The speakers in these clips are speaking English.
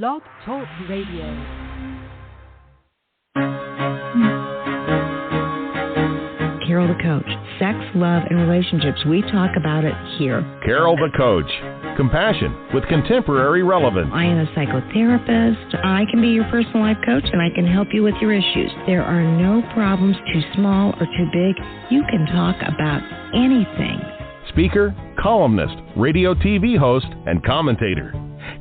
Blog Talk Radio. Carol the Coach. Sex, love, and relationships. We talk about it here. Carol the Coach. Compassion with contemporary relevance. I am a psychotherapist. I can be your personal life coach, and I can help you with your issues. There are no problems too small or too big. You can talk about anything. Speaker, columnist, radio TV host, and commentator.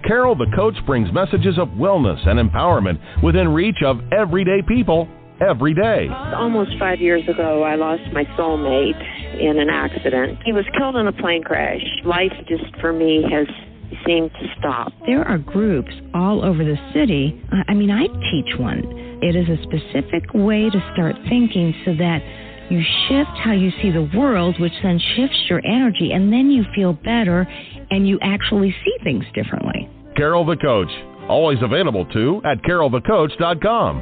Carol the Coach brings messages of wellness and empowerment within reach of everyday people every day. Almost 5 years ago, I lost my soulmate in an accident. He was killed in a plane crash. Life just, for me, has seemed to stop. There are groups all over the city. I teach one. It is a specific way to start thinking so that you shift how you see the world, which then shifts your energy, and then you feel better and you actually see things differently. Carol the Coach, always available too at carolthecoach.com.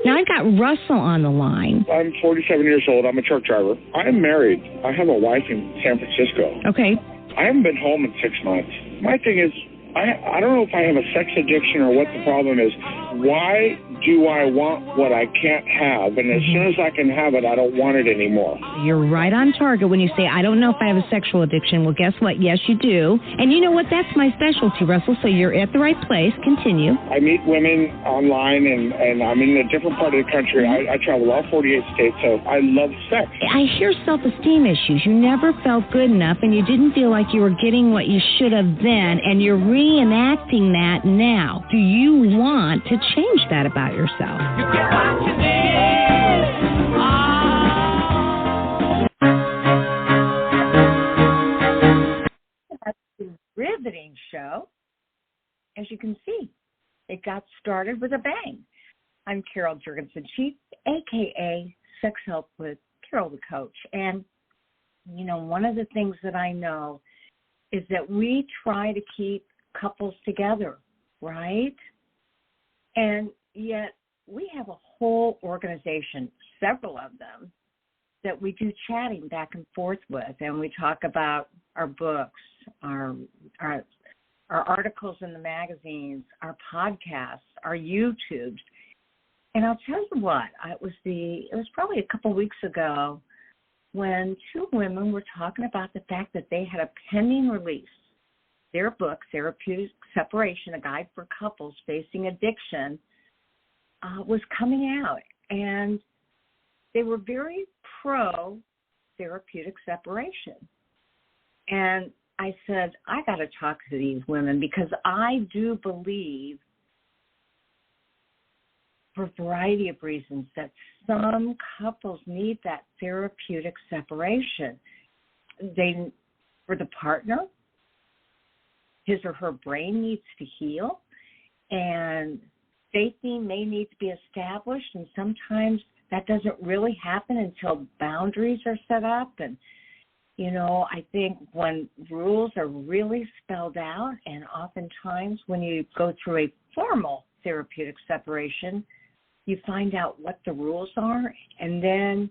Now I've got Russell on the line. I'm 47 years old. I'm a truck driver. I'm married. I have a wife in San Francisco. Okay. I haven't been home in 6 months. My thing is, I don't know if I have a sex addiction or what the problem is. Why do I want what I can't have? And as soon as I can have it, I don't want it anymore. You're right on target when you say, I don't know if I have a sexual addiction. Well, guess what? Yes, you do. And you know what? That's my specialty, Russell, so you're at the right place. Continue. I meet women online, and I'm in a different part of the country. I travel all 48 states, so I love sex. I hear self-esteem issues. You never felt good enough, and you didn't feel like you were getting what you should have then, and you're reenacting that now. Do you want to change that about yourself? You get what you need. That's a riveting show. As you can see, it got started with a bang. I'm Carol Jurgensen-Chief, a.k.a. Sex Help with Carol the Coach. And, one of the things that I know is that we try to keep couples together, right? And yet we have a whole organization, several of them, that we do chatting back and forth with, and we talk about our books, our articles in the magazines, our podcasts, our YouTubes. And I'll tell you what, it was probably a couple weeks ago when two women were talking about the fact that they had a pending release. Their book, Therapeutic Seperation, a guide for couples facing addiction, was coming out. And they were very pro-therapeutic separation. And I said, I got to talk to these women because I do believe, for a variety of reasons, that some couples need that therapeutic separation. For the partner, his or her brain needs to heal, and safety may need to be established, and sometimes that doesn't really happen until boundaries are set up. And, I think when rules are really spelled out, and oftentimes when you go through a formal therapeutic separation, you find out what the rules are, and then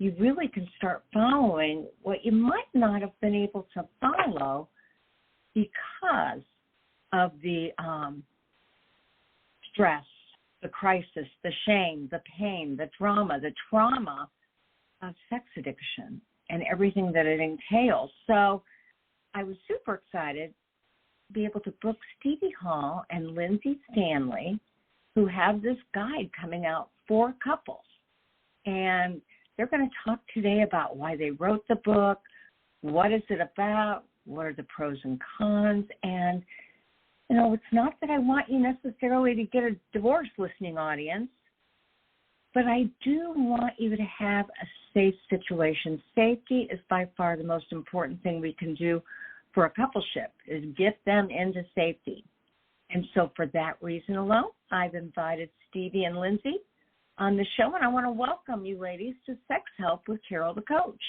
you really can start following what you might not have been able to follow because of the stress, the crisis, the shame, the pain, the trauma of sex addiction and everything that it entails. So I was super excited to be able to book Stevie Hall and Lindsay Stanley, who have this guide coming out for couples. And they're going to talk today about why they wrote the book, what is it about, what are the pros and cons, and, it's not that I want you necessarily to get a divorce listening audience, but I do want you to have a safe situation. Safety is by far the most important thing we can do for a coupleship, is get them into safety. And so for that reason alone, I've invited Stevie and Lindsay on the show, and I want to welcome you ladies to Sex Help with Carol the Coach.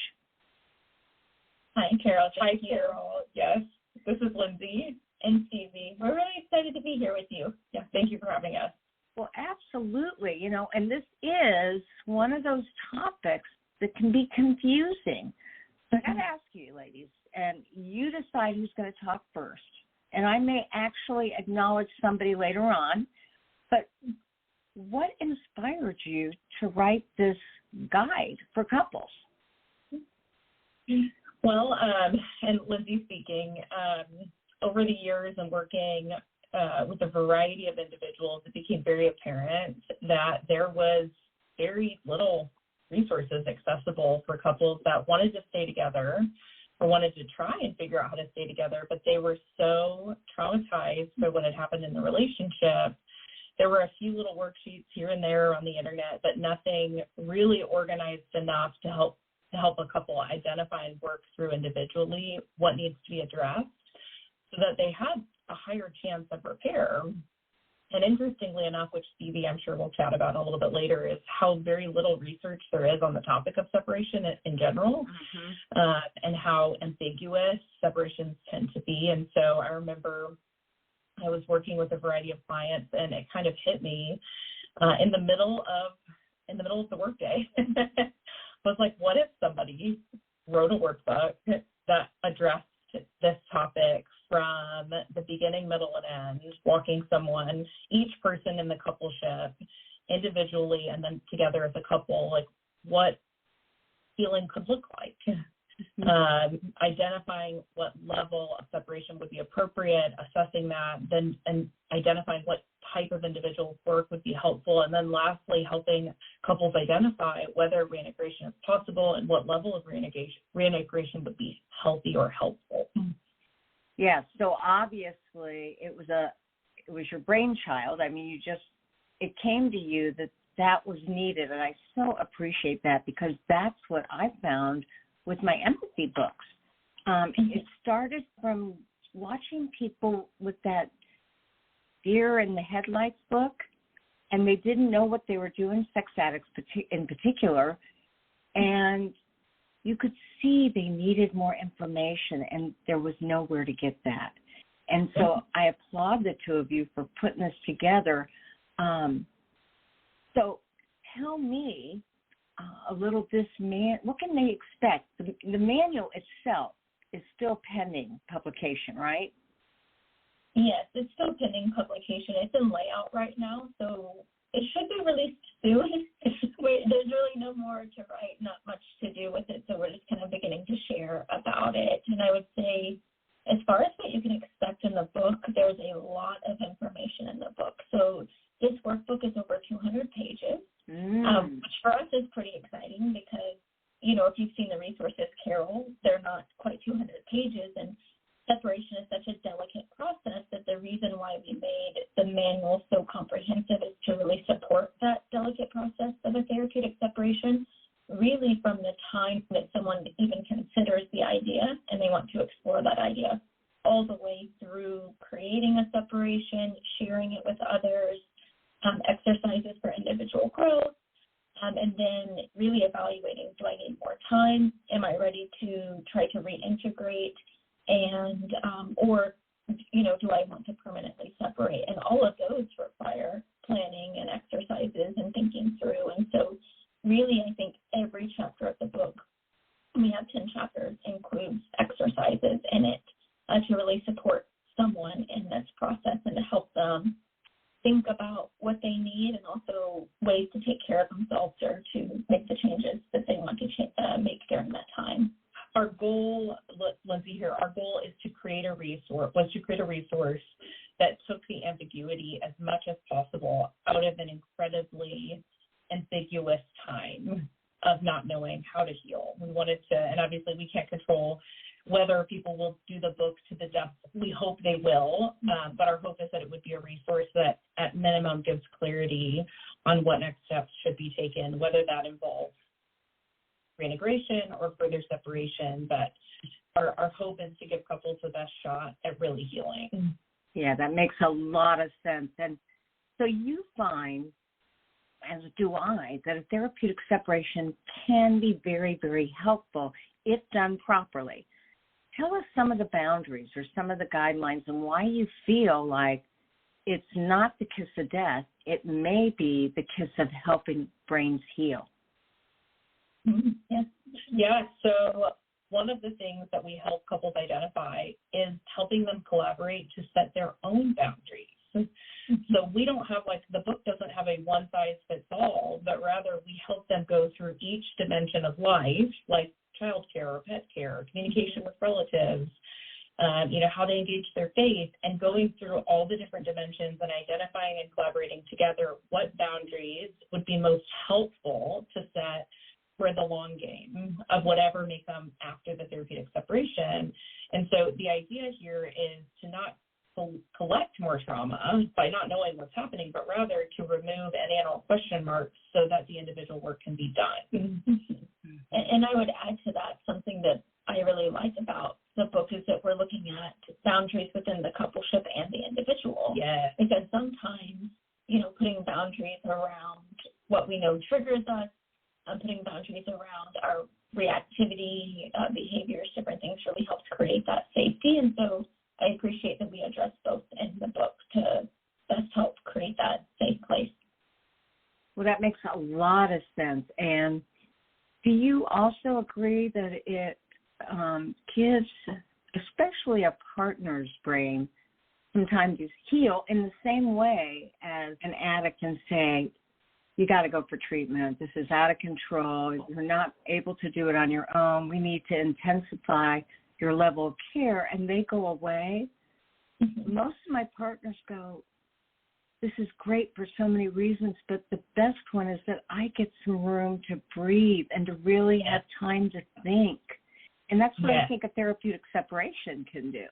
Hi, Carol. Hi, Carol. Yes, this is Lindsay and Stevie. We're really excited to be here with you. Yeah, thank you for having us. Well, absolutely. And this is one of those topics that can be confusing. So I got to ask you, ladies, and you decide who's going to talk first. and I may actually acknowledge somebody later on, but what inspired you to write this guide for couples? Well, and Lindsay speaking, over the years and working with a variety of individuals, it became very apparent that there was very little resources accessible for couples that wanted to stay together or wanted to try and figure out how to stay together, but they were so traumatized by what had happened in the relationship. There were a few little worksheets here and there on the internet, but nothing really organized enough to help a couple identify and work through individually what needs to be addressed so that they had a higher chance of repair. And interestingly enough, which Stevie I'm sure we'll chat about a little bit later, is how very little research there is on the topic of separation in general, and how ambiguous separations tend to be. And so I remember I was working with a variety of clients, and it kind of hit me in the middle of the workday. I was like, what if somebody wrote a workbook that addressed this topic from the beginning, middle, and end, walking someone, each person in the coupleship individually and then together as a couple, like what healing could look like. Identifying what level of separation would be appropriate, assessing that, then and identifying what type of individual work would be helpful, and then lastly, helping couples identify whether reintegration is possible and what level of reintegration would be healthy or helpful. Yeah, so obviously it was your brainchild. I mean, it came to you that was needed, and I so appreciate that because that's what I found with my empathy books. It started from watching people with that deer in the headlights look, and they didn't know what they were doing, sex addicts in particular, and you could see they needed more information, and there was nowhere to get that. And so I applaud the two of you for putting this together. So tell me a little what can they expect? The manual itself is still pending publication, right? Yes, it's still pending publication. It's in layout right now, so it should be released soon. There's really no more to write, not much to do with it, so we're just kind of beginning to share about it. And I would say, as far as what you can expect in the book, there's a lot of information in the book. So this workbook is over 200 pages, which for us is pretty exciting because, if you've seen the resources, Carol, they're not quite 200 pages, and separation is such a delicate process that the reason why we made the manual so comprehensive is to really support that delicate process of a therapeutic separation, really from the time that someone even considers the idea and they want to explore that idea, all the way through creating a separation, sharing it with others, exercises for individual growth, and then really evaluating, do I need more time? Am I ready to try to reintegrate? And or do I want to permanently separate? And all of those require planning and exercises and thinking through. And so really, I think every chapter of the book, we have 10 chapters, includes exercises in it to really support someone in this process and to help them think about what they need and also ways to take care of themselves or to make the changes that they want to make during that time. Our goal, Lindsay here, our goal is to create a resource that took the ambiguity as much as possible out of an incredibly ambiguous time of not knowing how to heal. We wanted to, and obviously we can't control whether people will do the book to the depth. We hope they will, but our hope is that it would be a resource that at minimum gives clarity on what next steps should be taken, whether that involves reintegration or further separation, but our hope is to give couples the best shot at really healing. Yeah, that makes a lot of sense. And so you find, as do I, that a therapeutic separation can be very, very helpful if done properly. Tell us some of the boundaries or some of the guidelines and why you feel like it's not the kiss of death, it may be the kiss of helping brains heal. Yes. Yeah. So one of the things that we help couples identify is helping them collaborate to set their own boundaries. So we don't have, like, the book doesn't have a one-size-fits-all, but rather we help them go through each dimension of life, like child care or pet care, communication with relatives, how they engage their faith, and going through all the different dimensions and identifying and collaborating together what boundaries would be most helpful to set for the long game of whatever may come after the therapeutic separation. And so the idea here is to not collect more trauma by not knowing what's happening, but rather to remove any and all question marks so that the individual work can be done. And I would add to that something that I really like about the book is that we're looking at boundaries within the coupleship and the individual. Yeah. Because sometimes, putting boundaries around what we know triggers us, putting boundaries around our reactivity, behaviors, different things really helps create that safety. And so I appreciate that we address both in the book to best help create that safe place. Well, that makes a lot of sense. And do you also agree that it gives, especially a partner's brain, sometimes to heal in the same way as an addict can say, you got to go for treatment. This is out of control. You're not able to do it on your own. We need to intensify your level of care, and they go away. Mm-hmm. Most of my partners go, this is great for so many reasons, but the best one is that I get some room to breathe and to really have time to think. And that's what I think a therapeutic separation can do.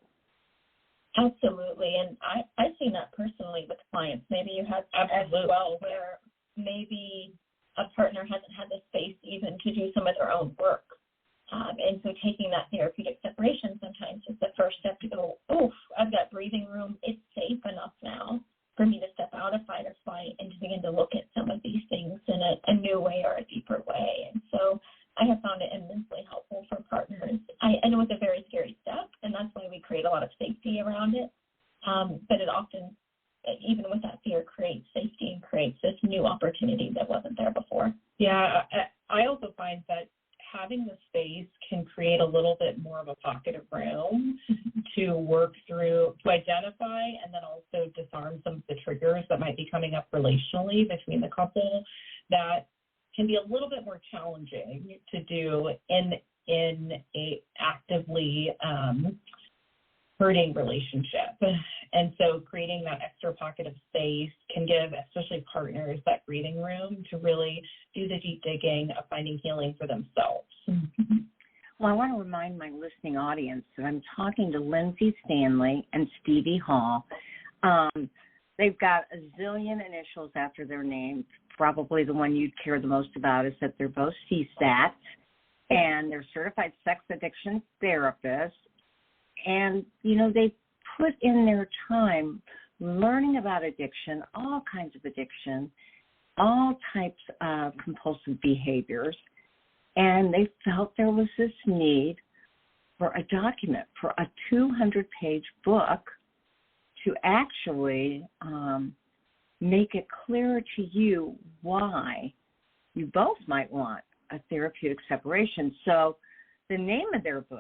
Absolutely. And I've seen that personally with clients. Maybe you have as well, where maybe a partner hasn't had the space even to do some of their own work. And so taking that therapeutic separation sometimes is the first step to go, I've got breathing room. It's safe enough now for me to step out of fight or flight and to begin to look at some of these things in a new way or a deeper way. And so I have found it immensely helpful for partners. I know it's a very scary step, and that's why we create a lot of safety around it. But it often, even with that fear, creates safety and creates this new opportunity that wasn't there before. Yeah, I also find that having the space can create a little bit more of a pocket of room to work through, to identify and then also disarm some of the triggers that might be coming up relationally between the couple that can be a little bit more challenging to do in a actively hurting relationship. And so creating that extra pocket of space can give, especially partners, that breathing room to really do the deep digging of finding healing for themselves. Well, I want to remind my listening audience that I'm talking to Lindsay Stanley and Stevie Hall. They've got a zillion initials after their name. Probably the one you'd care the most about is that they're both CSAT, and they're certified sex addiction therapists. And, they put in their time learning about addiction, all kinds of addiction, all types of compulsive behaviors. And they felt there was this need for a document, for a 200-page book to actually make it clearer to you why you both might want a therapeutic separation. So the name of their book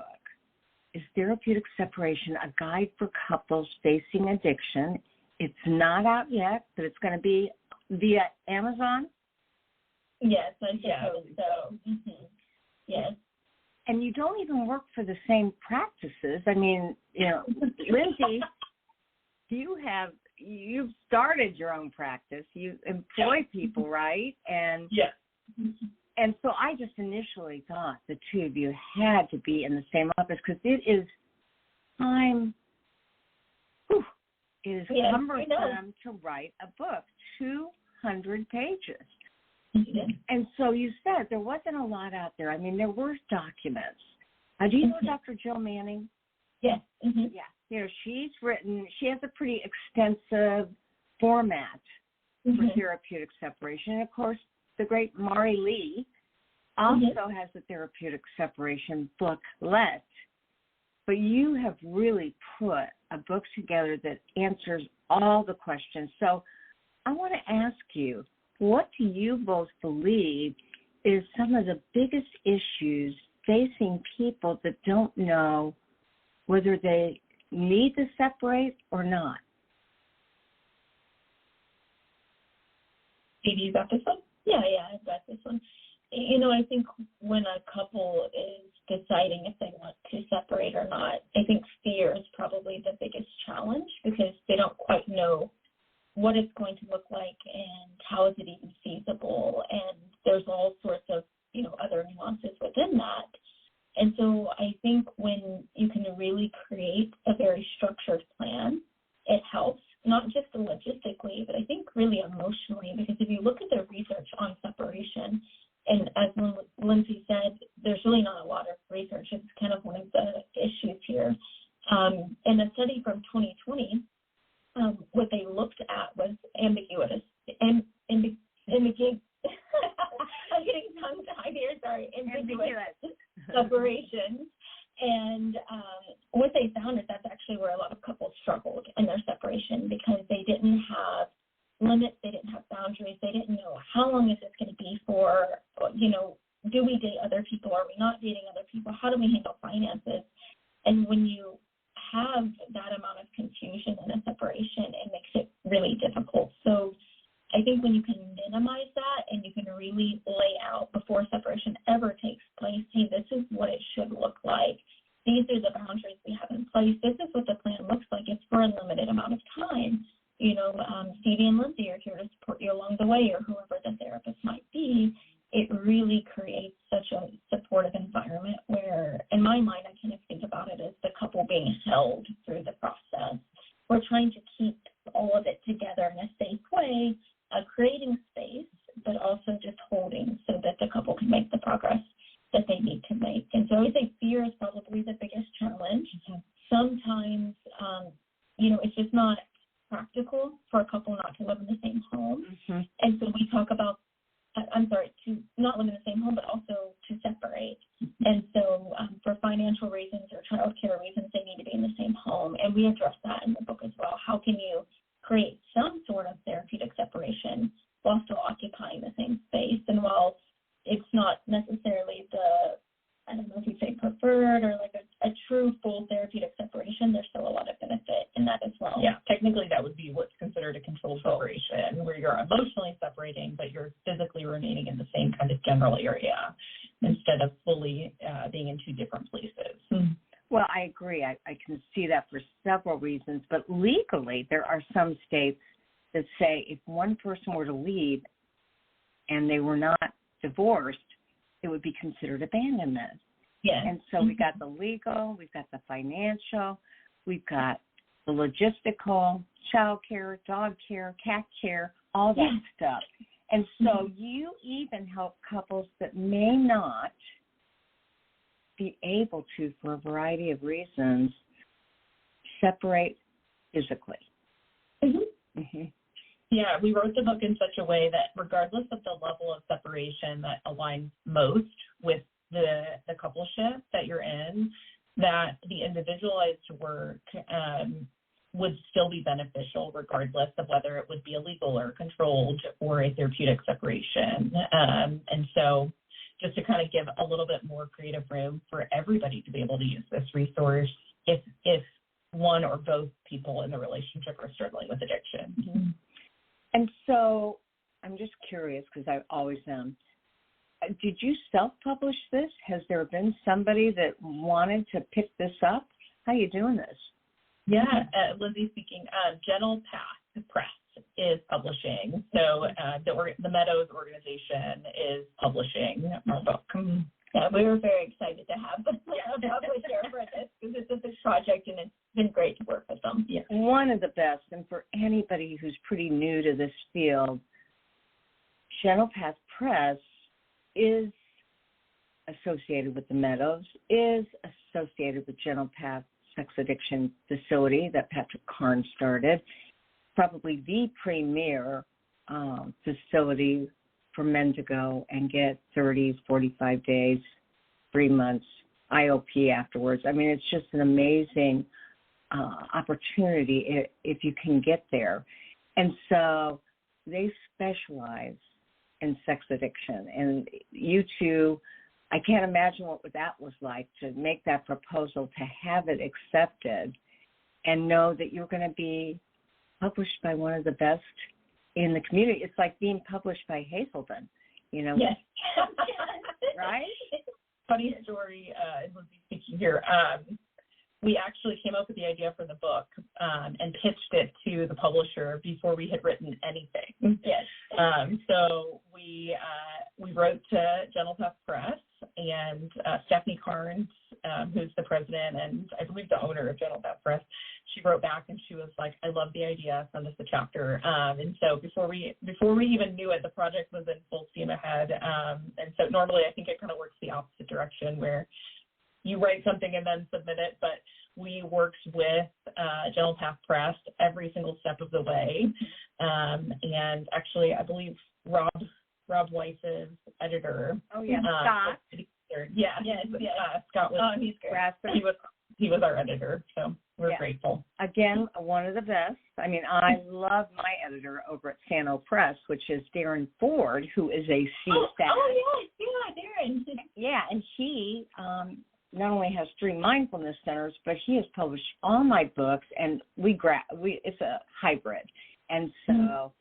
is Therapeutic Separation, a guide for couples facing addiction. It's not out yet, but it's going to be via Amazon. Yes, I suppose so. Mm-hmm. Yes. And you don't even work for the same practices. I mean, Lindsay, you've started your own practice. You employ people, right? And yes. And so I just initially thought the two of you had to be in the same office because it is time. It is cumbersome to write a book, 200 pages. Mm-hmm. And so you said there wasn't a lot out there. I mean, there were documents. Do you know Dr. Jill Manning? Yes. Mm-hmm. Yeah. She has a pretty extensive format for therapeutic separation. And, of course, the great Mari Lee also has a therapeutic separation booklet. But you have really put a book together that answers all the questions. So I want to ask you, what do you both believe is some of the biggest issues facing people that don't know whether they need to separate or not. Maybe you got this one? Yeah, I've got this one. You know, I think when a couple is deciding if they want to separate or not, I think fear is probably the biggest challenge because they don't quite know what it's going to look like and how is it even feasible. And there's all sorts of, you know, other nuances within that. And so I think when you can really create a very structured plan, it helps, not just logistically, but I think really emotionally, because if you look at the research on separation, and as Lindsay said, there's really not a lot of research. It's kind of one of the issues here. In a study from 2020, what they looked at was ambiguous. I'm getting tongue-tied here, sorry. Ambiguous separation. And what they found is that's actually where a lot of couples struggled in their separation because they didn't have limits, they didn't have boundaries, they didn't know how long is this going to be for, you know, do we date other people, are we not dating other people, how do we handle finances? And when you have that amount of confusion in a separation, it makes it really difficult. So I think when you can minimize that and you can really lay out before separation ever takes place, hey, this is what it should look like. These are the boundaries we have in place. This is what the plan looks like. It's for a limited amount of time. You know, Stevie and Lindsay are here to support you along the way, or whoever the therapist might be. It really creates such a supportive environment where, in my mind, I kind of think about it as the couple being held through the process. We're trying to keep all of it together in a safe way, creating space, but also just holding so that the couple can make the progress that they need to make. And so I would say fear is probably the biggest challenge. Mm-hmm. Sometimes, you know, it's just not practical for a couple not to live in the same home. Mm-hmm. And so we talk about, to not live in the same home, but also to separate. Mm-hmm. And so for financial reasons or childcare reasons, they need to be in the same home. And we address that in the book as well. How can you create some sort of therapeutic separation while still occupying the same space? And while it's not necessarily the, I don't know if you say preferred or like a true full therapeutic separation, there's still a lot of benefit in that as well. Yeah, technically that would be what's considered a controlled separation, where you're emotionally separating, but you're physically remaining in the same kind of general area instead of fully being in two different places. Mm-hmm. Well, I agree. I can see that for several reasons, but legally there are some states that say if one person were to leave and they were not divorced, it would be considered abandonment. Yeah. And so we got the legal, we've got the financial, we've got the logistical, child care, dog care, cat care, all that stuff. And so you even help couples that may not be able to, for a variety of reasons, separate physically. Mm-hmm. Mm-hmm. Yeah, we wrote the book in such a way that regardless of the level of separation that aligns most with the coupleship that you're in, that the individualized work would still be beneficial regardless of whether it would be illegal or controlled or a therapeutic separation. And so just to kind of give a little bit more creative room for everybody to be able to use this resource if one or both people in the relationship are struggling with addiction. Mm-hmm. And so I'm just curious because I always am. Did you self-publish this? Has there been somebody that wanted to pick this up? How are you doing this? Yeah, Lindsay speaking. Gentle Path Press is publishing. So the Meadows organization is publishing our book. Yeah, we were very excited to have a publisher for this because it's a big project and it's been great to work with them. Yeah. One of the best, and for anybody who's pretty new to this field, Gentle Path Press is associated with the Meadows, is associated with Gentle Path Sex Addiction Facility that Patrick Karn started, probably the premier facility for men to go and get 30, 45 days, 3 months, IOP afterwards. I mean, it's just an amazing opportunity if you can get there. And so they specialize in sex addiction. And you two I can't imagine what that was like, to make that proposal, to have it accepted, and know that you're going to be published by one of the best in the community. It's like being published by Hazelden, you know. Yes. Right? Funny story, Lindsay speaking here. We actually came up with the idea for the book and pitched it to the publisher before we had written anything. Yes. So we wrote to Gentle Path Press, and Stephanie Carnes, who's the president and I believe the owner of Gentle Path Press, she wrote back and she was like, "I love the idea. Send us a chapter." And so before we even knew it, the project was in full steam ahead. And so normally I think it kind of works the opposite direction, where you write something and then submit it, but we worked with Gentle Path Press every single step of the way. And actually, I believe Rob Weiss's editor. Oh, yeah, Scott. Yeah, Scott was. Oh, he's great. He was our editor, so we're grateful. Again, one of the best. I mean, I love my editor over at Sano Press, which is Darren Ford, who is a CSAT. Oh, yeah, Darren. Yeah, and he not only has 3 mindfulness centers, but he has published all my books, and it's a hybrid. And so,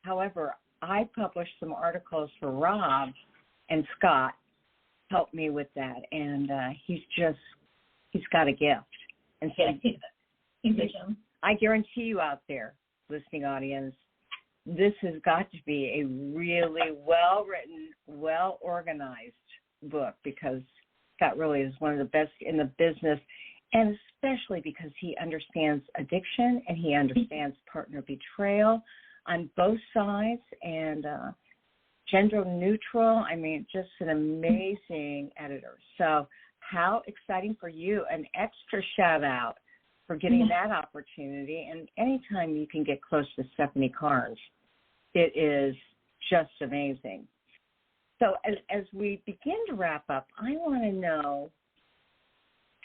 however, I published some articles for Rob, and Scott helped me with that, and he's got a gift. And so he's a gem. I guarantee you out there, listening audience, this has got to be a really well-written, well-organized book, because Scott really is one of the best in the business, and especially because he understands addiction and he understands partner betrayal on both sides, and gender neutral. I mean, just an amazing editor. So how exciting for you. An extra shout out for getting that opportunity. And anytime you can get close to Stephanie Carnes, it is just amazing. So as we begin to wrap up, I want to know,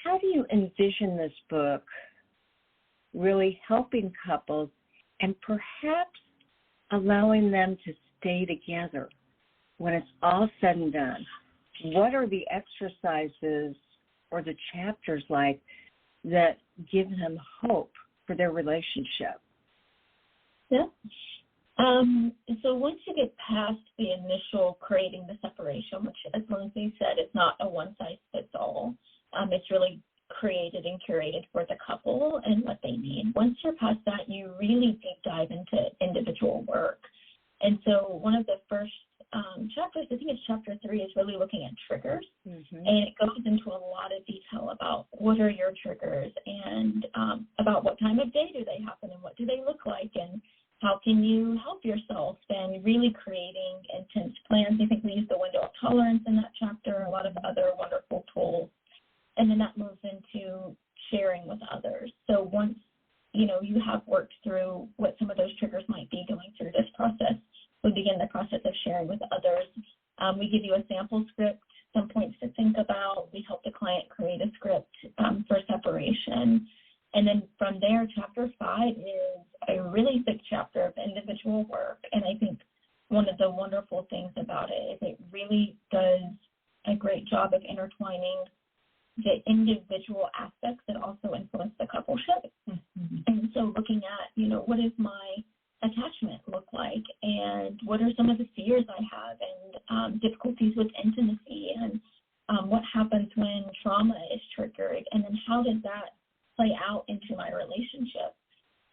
how do you envision this book really helping couples and perhaps allowing them to stay together when it's all said and done? What are the exercises or the chapters like that give them hope for their relationship? Yeah. So once you get past the initial creating the separation, which, as Lindsay said, is not a one-size-fits-all, it's really created and curated for the couple and what they need. Once you're past that, you really deep dive into individual work. And so one of the first chapters, I think it's chapter 3, is really looking at triggers. And it goes into a lot of detail about what are your triggers, and about what time of day do they happen, and what do they look like, and how can you help yourself, and really creating intense plans. I think we use the window of tolerance in that chapter, a lot of other wonderful tools. And then that moves into sharing with others. So once, you have worked through what some of those triggers might be going through this process, we begin the process of sharing with others. We give you a sample script, some points to think about. We help the client create a script for separation. And then from there, chapter 5 is a really big chapter of individual work. And I think one of the wonderful things about it is it really does a great job of intertwining the individual aspects that also influence the coupleship. And so looking at, what does my attachment look like, and what are some of the fears I have, and difficulties with intimacy, and what happens when trauma is triggered, and then how does that play out into my relationship,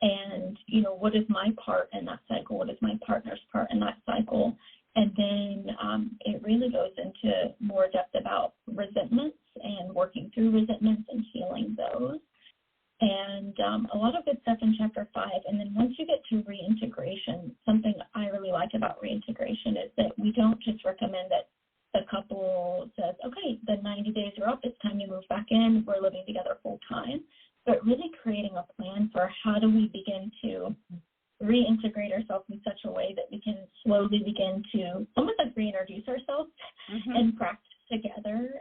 and what is my part in that cycle, what is my partner's part in that cycle. And then it really goes into more depth about resentments and working through resentments and healing those. And a lot of good stuff in chapter 5. And then once you get to reintegration, something I really like about reintegration is that we don't just recommend that the couple says, okay, the 90 days are up, it's time to move back in, we're living together full time, but really creating a plan for how do we begin to reintegrate ourselves in such a way that we can slowly begin to almost like reintroduce ourselves and practice together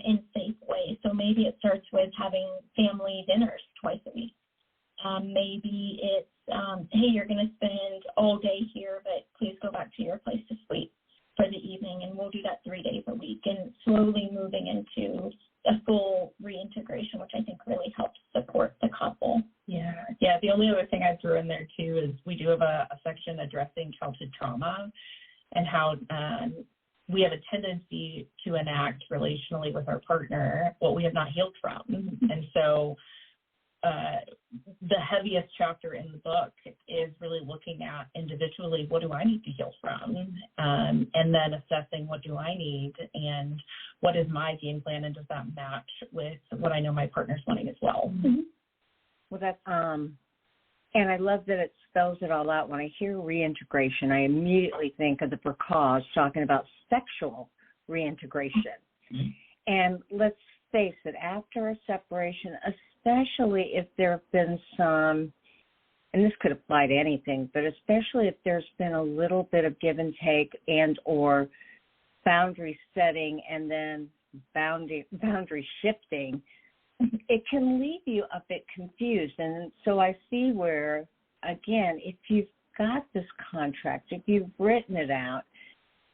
in safe ways. So maybe it starts with having family dinners twice a week. Maybe it's, hey, you're going to spend all day here, but please go back to your place to sleep. for the evening, and we'll do that 3 days a week, and slowly moving into a full reintegration, which I think really helps support the couple. Yeah. The only other thing I threw in there too is we do have a section addressing childhood trauma and how we have a tendency to enact relationally with our partner what we have not healed from. And so the heaviest chapter in the book is really looking at individually, what do I need to heal from? And then assessing what do I need and what is my game plan, and does that match with what I know my partner's wanting as well? Mm-hmm. Well, that's, and I love that it spells it all out. When I hear reintegration, I immediately think of the Prakash talking about sexual reintegration. Mm-hmm. And let's face it, after a separation, especially if there have been some, and this could apply to anything, but especially if there's been a little bit of give and take and or boundary setting and then boundary shifting, it can leave you a bit confused. And so I see where, again, if you've got this contract, if you've written it out,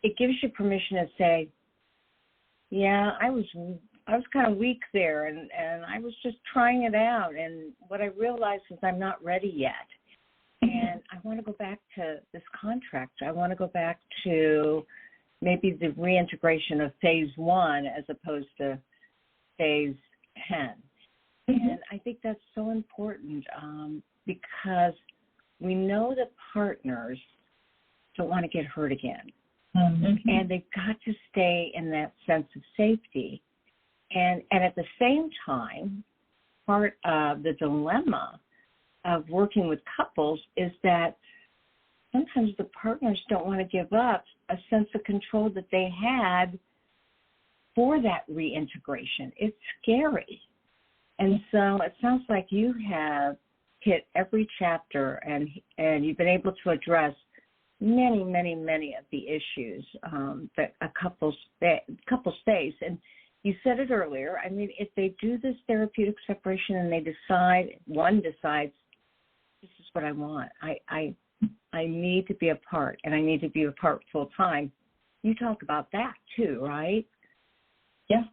it gives you permission to say, yeah, I was kind of weak there, and I was just trying it out, and what I realized is I'm not ready yet, and I want to go back to this contract. I want to go back to maybe the reintegration of phase 1 as opposed to phase 10. And I think that's so important because we know that partners don't want to get hurt again. Mm-hmm. And they've got to stay in that sense of safety. And at the same time, part of the dilemma of working with couples is that sometimes the partners don't want to give up a sense of control that they had for that reintegration. It's scary. And so it sounds like you have hit every chapter and you've been able to address many, many, many of the issues that a couples face. And you said it earlier. I mean, if they do this therapeutic separation and one decides, this is what I want. I need to be apart, and I need to be apart full time. You talk about that too, right? Yeah,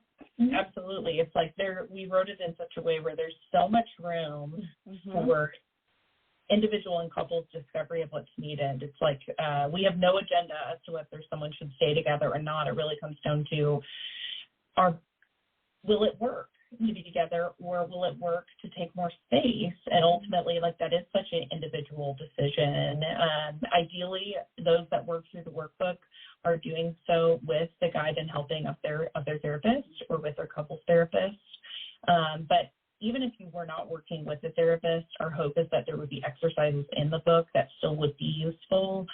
absolutely. It's like we wrote it in such a way where there's so much room for individual and couples discovery of what's needed. It's like we have no agenda as to whether someone should stay together or not. It really comes down to will it work to be together, or will it work to take more space? And ultimately, that is such an individual decision. Ideally, those that work through the workbook are doing so with the guide and helping of their therapist or with their couples therapist. But even if you were not working with a therapist, our hope is that there would be exercises in the book that still would be useful.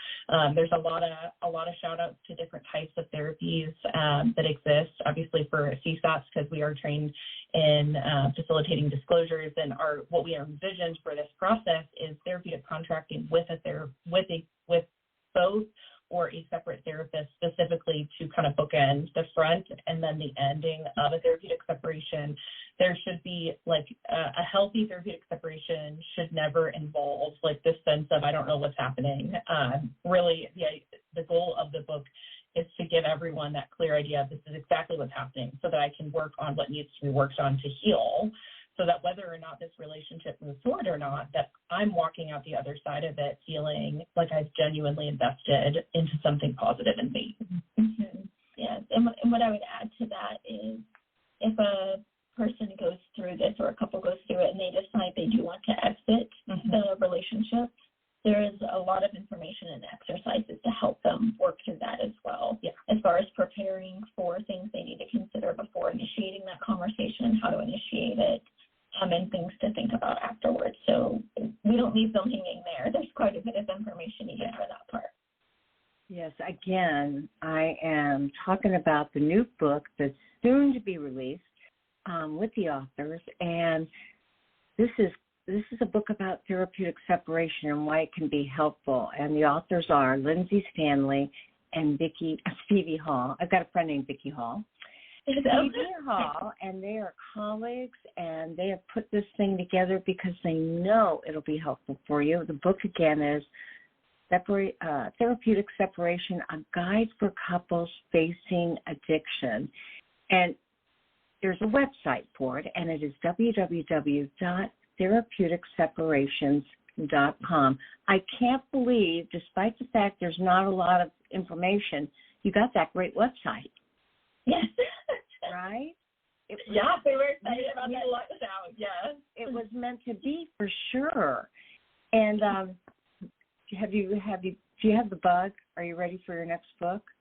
There's a lot of shout outs to different types of therapies that exist, obviously for CSATs, because we are trained in facilitating disclosures, and what we envisioned for this process is therapeutic contracting with both or a separate therapist specifically to kind of bookend the front and then the ending of a therapeutic separation. There should be a healthy therapeutic separation should never involve this sense of I don't know what's happening. Really, the goal of the book is to give everyone that clear idea of this is exactly what's happening so that I can work on what needs to be worked on to heal, so that whether or not this relationship moves forward or not, that I'm walking out the other side of it feeling like I've genuinely invested into something positive in me. Mm-hmm. Yes, and what I would add to that is if a person goes through this or a couple goes through it and they decide they do want to exit the relationship, there is a lot of information and exercises to help them work through that as well. Yeah. As far as preparing for things they need to consider before initiating that conversation, how to initiate it, and things to think about afterwards. So we don't leave them hanging there. There's quite a bit of information even for that part. Yes, again, I am talking about the new book that's soon to be released with the authors, and this is a book about therapeutic separation and why it can be helpful. And the authors are Lindsay Stanley and Stevie Hall. I've got a friend named Vicki Hall. Stevie Hall, and they are colleagues, and they have put this thing together because they know it'll be helpful for you. The book, again, is Therapeutic Separation, a guide for couples facing addiction. And there's a website for it, and it is www.therapeuticseparation.com. I can't believe, despite the fact there's not a lot of information, you got that great website. Yes. Right? We were excited about that out. Yes. It was meant to be for sure. And do you have the bug? Are you ready for your next book?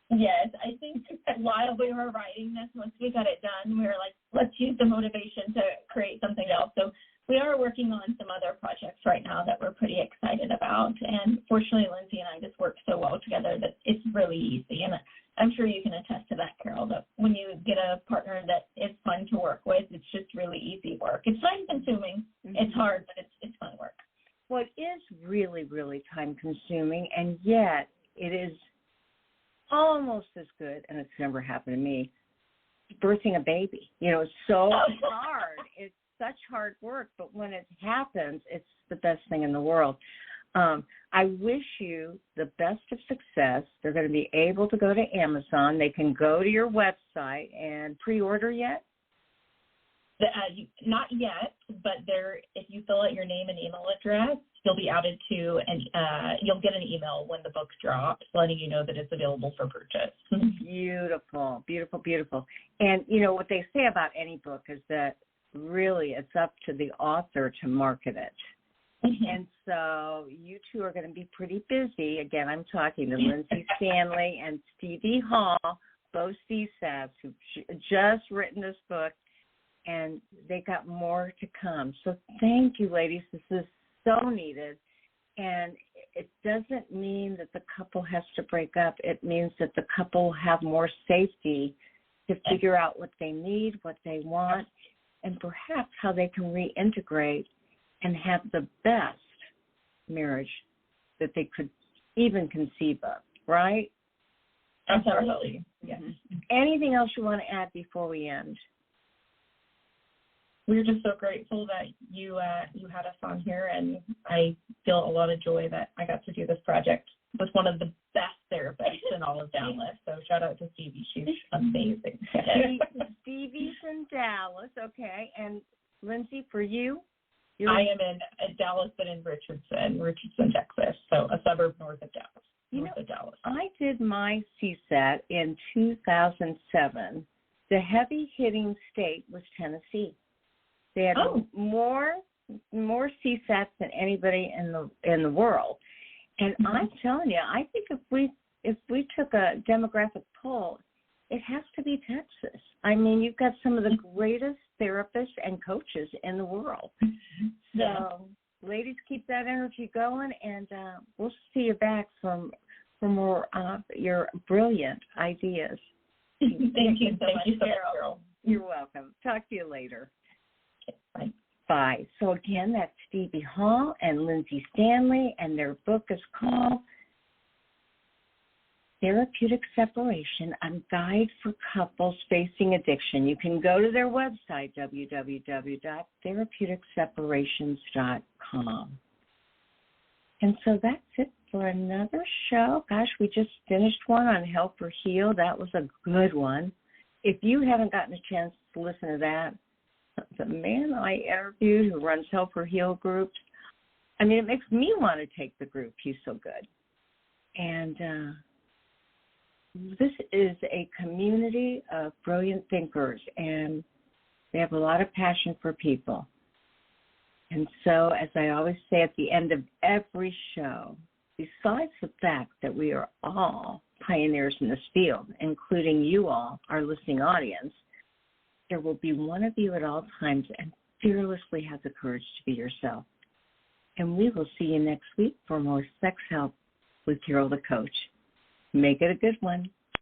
Yes, I think while we were writing this, once we got it done, we were like, let's use the motivation to create something else. So we are working on some other projects right now that we're pretty excited about. And fortunately, Lindsay and I just work so well together that it's really easy. And I'm sure you can attest to that, Carol, that when you get a partner that is fun to work with, it's just really easy work. It's time-consuming. Mm-hmm. It's hard, but it's fun work. Well, it is really, really time-consuming, and yet it is almost as good, and it's never happened to me, birthing a baby. It's so hard. It's such hard work, but when it happens, it's the best thing in the world. I wish you the best of success. They're going to be able to go to Amazon. They can go to your website and pre-order yet? Not yet, but if you fill out your name and email address, you'll be added to, and you'll get an email when the book drops, letting you know that it's available for purchase. Beautiful, beautiful, beautiful. And what they say about any book is that really it's up to the author to market it. Mm-hmm. And so you two are going to be pretty busy. Again, I'm talking to Lindsay Stanley and Stevie Hall, both CSATs, who've just written this book, and they got more to come. So thank you, ladies. This is so needed. And it doesn't mean that the couple has to break up. It means that the couple have more safety to figure out what they need, what they want, and perhaps how they can reintegrate and have the best marriage that they could even conceive of, right? Absolutely. Yes. Anything else you want to add before we end? We're just so grateful that you had us on here, and I feel a lot of joy that I got to do this project with one of the best therapists in all of Dallas. So shout out to Stevie. She's amazing. Stevie's in Dallas, okay. And Lindsay, for you? I am in Dallas, but in Richardson, Texas, so a suburb north of Dallas. I did my CSAT in 2007. The heavy-hitting state was Tennessee. They had more CSATs than anybody in the world. And mm-hmm. I'm telling you, I think if we took a demographic poll, it has to be Texas. I mean, you've got some of the greatest therapists and coaches in the world. So, ladies, keep that energy going, and we'll see you back for more your brilliant ideas. Thank you so much, Carol. You're welcome. Talk to you later. Bye. Bye. So, again, that's Stevie Hall and Lindsay Stanley, and their book is called Therapeutic Separation, a guide for couples facing addiction. You can go to their website, www.therapeuticseparation.com. And so that's it for another show. Gosh, we just finished one on Help or Heal. That was a good one. If you haven't gotten a chance to listen to that, the man I interviewed who runs Help or Heal groups, I mean, it makes me want to take the group. He's so good. And this is a community of brilliant thinkers, and they have a lot of passion for people. And so, as I always say at the end of every show, besides the fact that we are all pioneers in this field, including you all, our listening audience, there will be one of you at all times and fearlessly have the courage to be yourself. And we will see you next week for more Sex Help with Carol the Coach. Make it a good one.